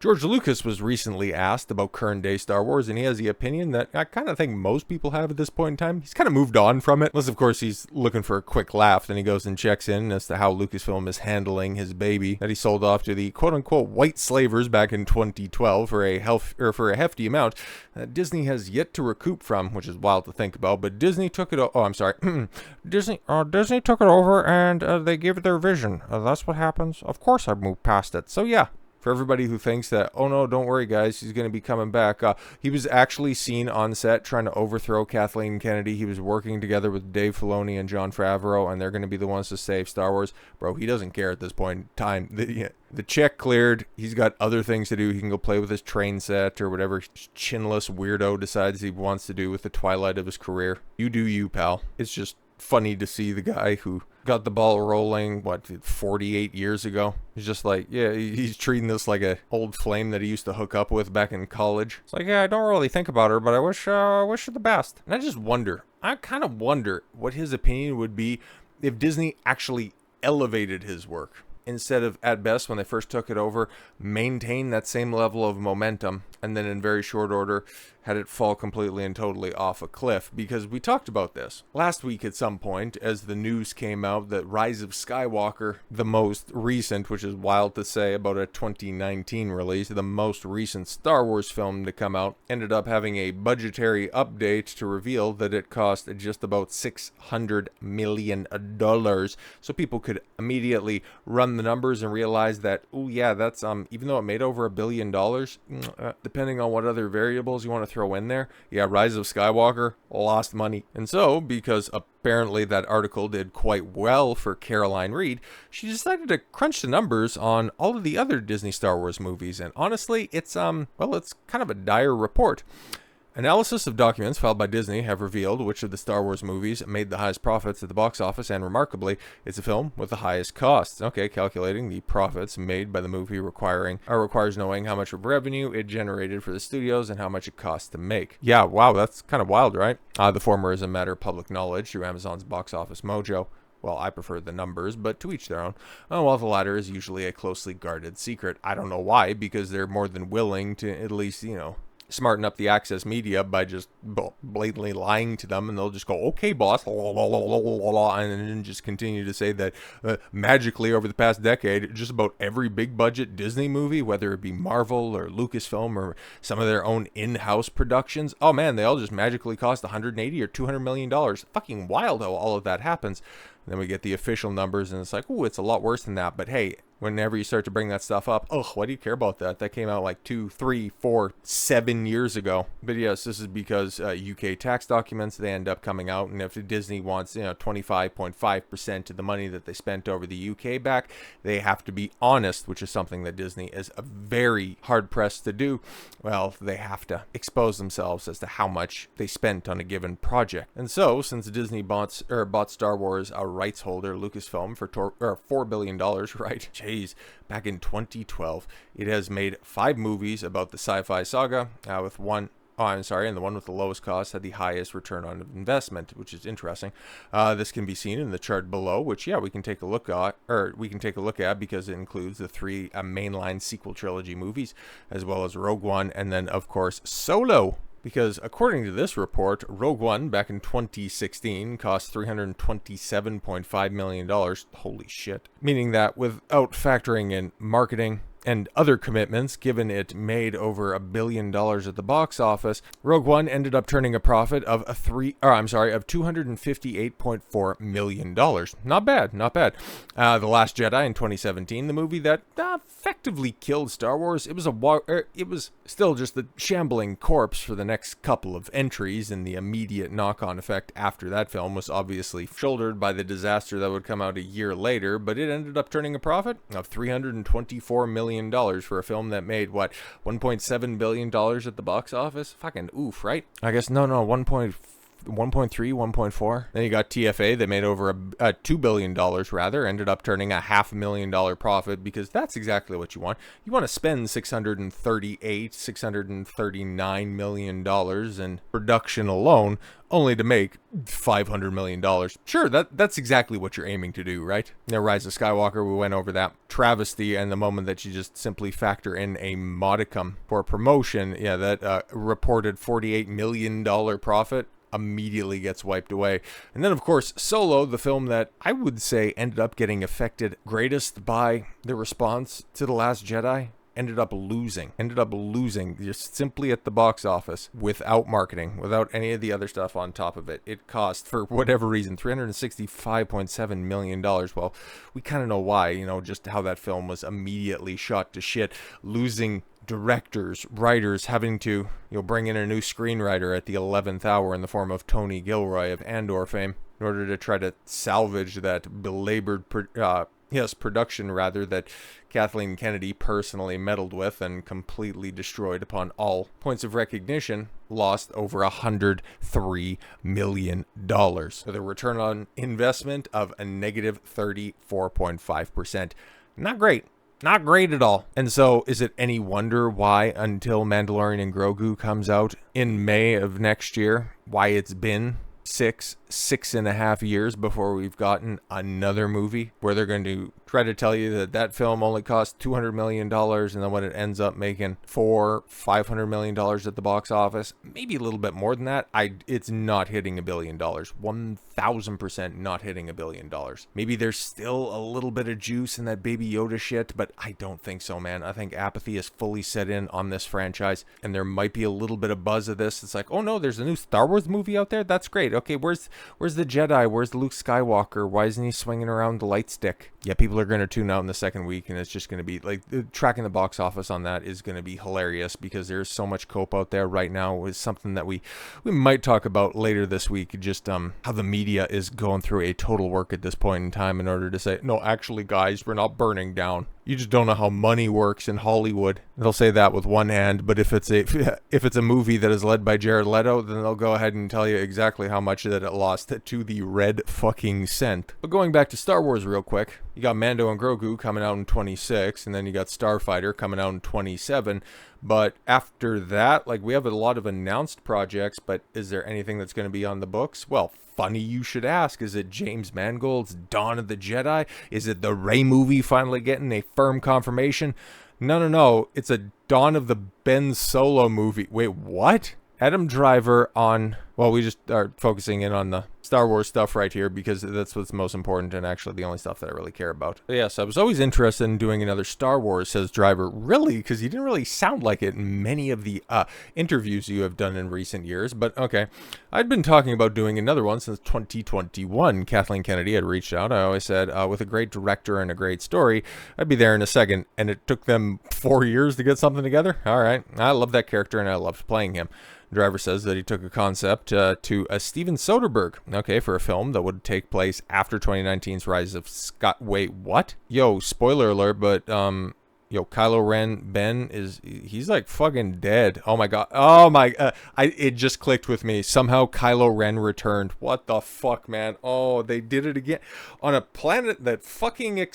George Lucas was recently asked about current day Star Wars, and he has the opinion that I kind of think most people have at this point in time. He's kind of moved on from it, unless, of course, he's looking for a quick laugh. Then he goes and checks in as to how Lucasfilm is handling his baby that he sold off to the quote-unquote white slavers back in 2012 for a hefty amount that Disney has yet to recoup from, which is wild to think about. But Disney took it. Disney took it over, and they gave it their vision. That's what happens. Of course, I moved past it. So yeah. For everybody who thinks that, oh no, don't worry guys, he's going to be coming back. He was actually seen on set trying to overthrow Kathleen Kennedy. He was working together with Dave Filoni and Jon Favreau, and they're going to be the ones to save Star Wars. Bro, he doesn't care at this point in time. The check cleared. He's got other things to do. He can go play with his train set or whatever chinless weirdo decides he wants to do with the twilight of his career. You do you, pal. It's just funny to see the guy who got the ball rolling 48 years ago. He's just like, yeah, he's treating this like a old flame that he used to hook up with back in college. It's like, yeah, I don't really think about her, but I wish her the best. And I kind of wonder what his opinion would be if Disney actually elevated his work instead of, at best, when they first took it over, maintain that same level of momentum and then in very short order had it fall completely and totally off a cliff. Because we talked about this last week at some point as the news came out that Rise of Skywalker, the most recent, which is wild to say about a 2019 release, the most recent Star Wars film to come out, ended up having a budgetary update to reveal that it cost just about $600 million. So people could immediately run the numbers and realize that, oh yeah, that's even though it made over $1 billion, depending on what other variables you want to throw in there, yeah, Rise of Skywalker lost money. And so, because apparently that article did quite well for Caroline Reed, she decided to crunch the numbers on all of the other Disney Star Wars movies. And honestly, it's it's kind of a dire report. Analysis of documents filed by Disney have revealed which of the Star Wars movies made the highest profits at the box office, and remarkably, it's a film with the highest costs. Okay, calculating the profits made by the movie requires knowing how much of revenue it generated for the studios and how much it cost to make. Yeah, wow, that's kind of wild, right? The former is a matter of public knowledge through Amazon's Box Office Mojo. Well, I prefer the numbers, but to each their own. While the latter is usually a closely guarded secret. I don't know why, because they're more than willing to at least, smarten up the access media by just blatantly lying to them, and they'll just go, okay, boss, and then just continue to say that magically over the past decade, just about every big budget Disney movie, whether it be Marvel or Lucasfilm or some of their own in-house productions, oh man, they all just magically cost $180 or $200 million. Fucking wild how all of that happens. And then we get the official numbers, and it's like, oh, it's a lot worse than that. But hey, whenever you start to bring that stuff up, why do you care about that? That came out like 2, 3, 4, 7 years ago. But yes, this is because UK tax documents, they end up coming out, and if Disney wants 25.5% of the money that they spent over the UK back, they have to be honest, which is something that Disney is very hard pressed to do. Well, they have to expose themselves as to how much they spent on a given project. And so, since Disney bought Star Wars, a rights holder, Lucasfilm, for $4 billion, right? Jeez, back in 2012, it has made 5 movies about the sci-fi saga, and the one with the lowest cost had the highest return on investment, which is interesting. This can be seen in the chart below, which we can take a look at because it includes the 3 mainline sequel trilogy movies, as well as Rogue One, and then of course Solo. Because according to this report, Rogue One back in 2016 cost $327.5 million. Holy shit. Meaning that without factoring in marketing and other commitments, given it made over $1 billion at the box office, Rogue One ended up turning a profit of $258.4 million. Not bad, not bad. The Last Jedi in 2017, the movie that effectively killed Star Wars. It was still just the shambling corpse for the next couple of entries, and the immediate knock-on effect after that film was obviously shouldered by the disaster that would come out a year later, but it ended up turning a profit of $324 million for a film that made $1.7 billion at the box office. Fucking oof, right? I guess no, 1.4 1.3, 1.4. Then you got TFA. They made over $2 billion rather, ended up turning a $500,000 profit, because that's exactly what you want. You want to spend $639 million in production alone, only to make $500 million. Sure, that's exactly what you're aiming to do, right? Now, Rise of Skywalker, we went over that travesty, and the moment that you just simply factor in a modicum for promotion, yeah, that reported $48 million profit immediately gets wiped away. And then, of course, Solo, the film that I would say ended up getting affected greatest by the response to The Last Jedi, ended up losing just simply at the box office, without marketing, without any of the other stuff on top of it. It cost, for whatever reason, $365.7 million. Well, we kind of know why, you know, just how that film was immediately shot to shit, losing directors, writers, having to, you know, bring in a new screenwriter at the 11th hour in the form of Tony Gilroy of Andor fame, in order to try to salvage that belabored production rather, that Kathleen Kennedy personally meddled with and completely destroyed upon all points of recognition. Lost over $103 million. So the return on investment of a negative 34.5%. Not great. Not great at all. And so is it any wonder why, until Mandalorian and Grogu comes out in May of next year, why it's been six and a half years before we've gotten another movie where they're going to try to tell you that that film only cost $200 million, and then when it ends up making $500 million at the box office, maybe a little bit more than that, it's not hitting $1 billion. 1000% not hitting $1 billion. Maybe there's still a little bit of juice in that Baby Yoda shit, but I don't think so, man. I think apathy is fully set in on this franchise, and there might be a little bit of buzz of this. It's like, oh no, there's a new Star Wars movie out there? That's great. Okay, where's the Jedi? Where's Luke Skywalker? Why isn't he swinging around the light stick? Yeah, people are going to tune out in the second week, and it's just going to be like, tracking the box office on that is going to be hilarious, because there's so much cope out there right now. Is something that we might talk about later this week, just how the media is going through a total work at this point in time in order to say, no, actually guys, we're not burning down. You just don't know how money works in Hollywood. They'll say that with one hand, but if it's a movie that is led by Jared Leto, then they'll go ahead and tell you exactly how much that it lost to the red fucking cent. But going back to Star Wars real quick, you got Mando and Grogu coming out in 26, and then you got Starfighter coming out in 27. But after that, like, we have a lot of announced projects, but is there anything that's going to be on the books? Well, funny you should ask. Is it James Mangold's Dawn of the Jedi? Is it the Rey movie finally getting a firm confirmation? No. It's a Dawn of the Ben Solo movie. Wait, what? Adam Driver on... Well, we just are focusing in on the Star Wars stuff right here, because that's what's most important and actually the only stuff that I really care about. But yes, I was always interested in doing another Star Wars, says Driver. Really? Because you didn't really sound like it in many of the interviews you have done in recent years. But okay, I'd been talking about doing another one since 2021. Kathleen Kennedy had reached out. I always said, with a great director and a great story, I'd be there in a second. And it took them 4 years to get something together. All right. I love that character and I loved playing him. Driver says that he took a concept to a Steven Soderbergh, okay, for a film that would take place after 2019's Rise of Scott. Wait, what? Yo, spoiler alert, but Kylo Ren, he's like fucking dead. Oh my god. Oh my, it just clicked with me. Somehow Kylo Ren returned. What the fuck, man? Oh, they did it again on a planet that fucking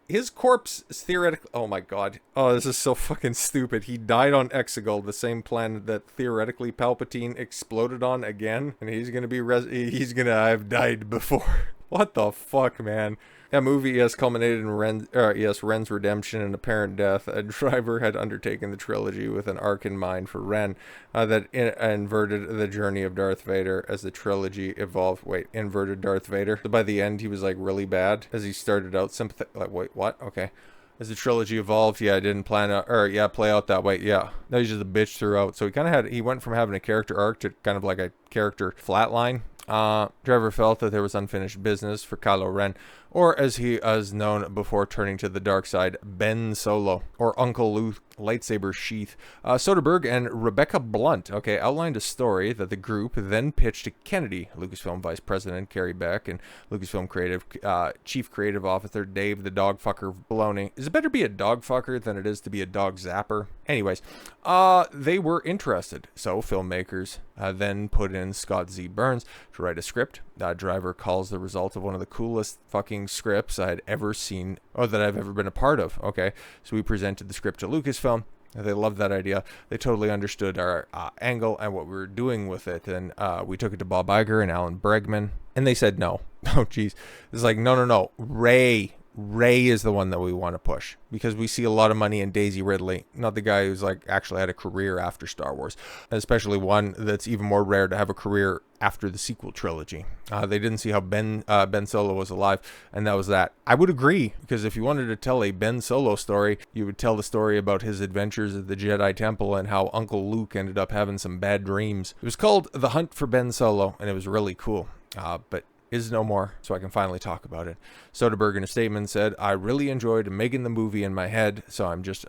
his corpse is theoretically... Oh my god. Oh, this is so fucking stupid. He died on Exegol, the same planet that theoretically Palpatine exploded on again. And he's gonna be... he's gonna have died before. What the fuck, man? That movie, yes, culminated in Ren's redemption and apparent death. A Driver had undertaken the trilogy with an arc in mind for Ren that inverted the journey of Darth Vader as the trilogy evolved. Wait, inverted Darth Vader? So by the end, he was like really bad as he started out sympathetic. Like, wait, what? Okay. As the trilogy evolved, yeah, I didn't play out that way. Yeah, no, he's just a bitch throughout. So he went from having a character arc to kind of like a character flatline. Driver felt that there was unfinished business for Kylo Ren or as he is known before turning to the dark side, Ben Solo, or Uncle Luke lightsaber sheath. Soderbergh and Rebecca Blunt, outlined a story that the group then pitched to Kennedy, Lucasfilm Vice President Carrie Beck, and Lucasfilm Chief Creative Officer Dave the Dogfucker Filoni. Is it better to be a dogfucker than it is to be a dog zapper? Anyways, they were interested, so filmmakers then put in Scott Z. Burns to write a script. Driver calls the result of one of the coolest fucking scripts I had ever seen, or that I've ever been a part of. So we presented the script to Lucasfilm. They loved that idea. They totally understood our angle and what we were doing with it. And we took it to Bob Iger and Alan Bregman, and they said no. Oh, geez. It's like, no. Ray is the one that we want to push, because we see a lot of money in Daisy Ridley, not the guy who's like actually had a career after Star Wars, especially one that's even more rare to have a career after the sequel trilogy. They didn't see how Ben Solo was alive, and that was that. I would agree, because if you wanted to tell a Ben Solo story, you would tell the story about his adventures at the Jedi Temple and how Uncle Luke ended up having some bad dreams. It was called The Hunt for Ben Solo, and it was really cool, but is no more, so I can finally talk about it. Soderbergh in a statement said, "I really enjoyed making the movie in my head, so I'm just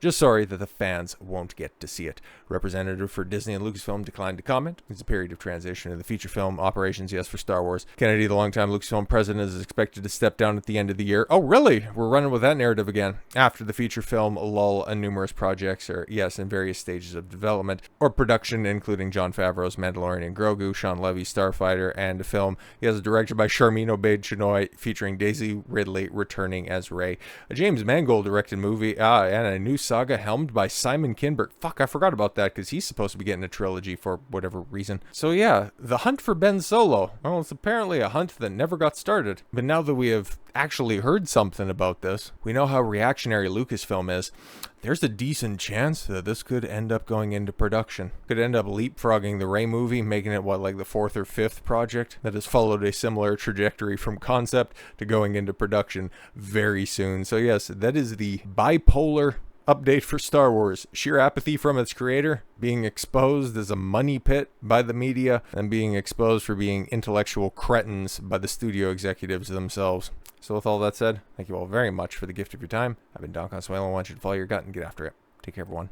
sorry that the fans won't get to see it." Representative for Disney and Lucasfilm declined to comment. It's a period of transition in the feature film operations, yes, for Star Wars. Kennedy, the longtime Lucasfilm president, is expected to step down at the end of the year. Oh, really? We're running with that narrative again. After the feature film lull, and numerous projects are, yes, in various stages of development or production, including Jon Favreau's Mandalorian and Grogu, Sean Levy's Starfighter, and a film he has directed by Sharmeen Obaid-Chinoy featuring Daisy Ridley returning as Rey. A James Mangold directed movie, and a new saga helmed by Simon Kinberg. Fuck, I forgot about that, because he's supposed to be getting a trilogy for whatever reason. So yeah, the hunt for Ben Solo. Well, it's apparently a hunt that never got started. But now that we have actually heard something about this, we know how reactionary Lucasfilm is. There's a decent chance that this could end up going into production. Could end up leapfrogging the Rey movie, making it, like the 4th or 5th project that has followed a similar trajectory from concept to going into production very soon. So yes, that is the bipolar update for Star Wars. Sheer apathy from its creator, being exposed as a money pit by the media, and being exposed for being intellectual cretins by the studio executives themselves. So with all that said, thank you all very much for the gift of your time. I've been Don Consuelo. I want you to follow your gut and get after it. Take care, everyone.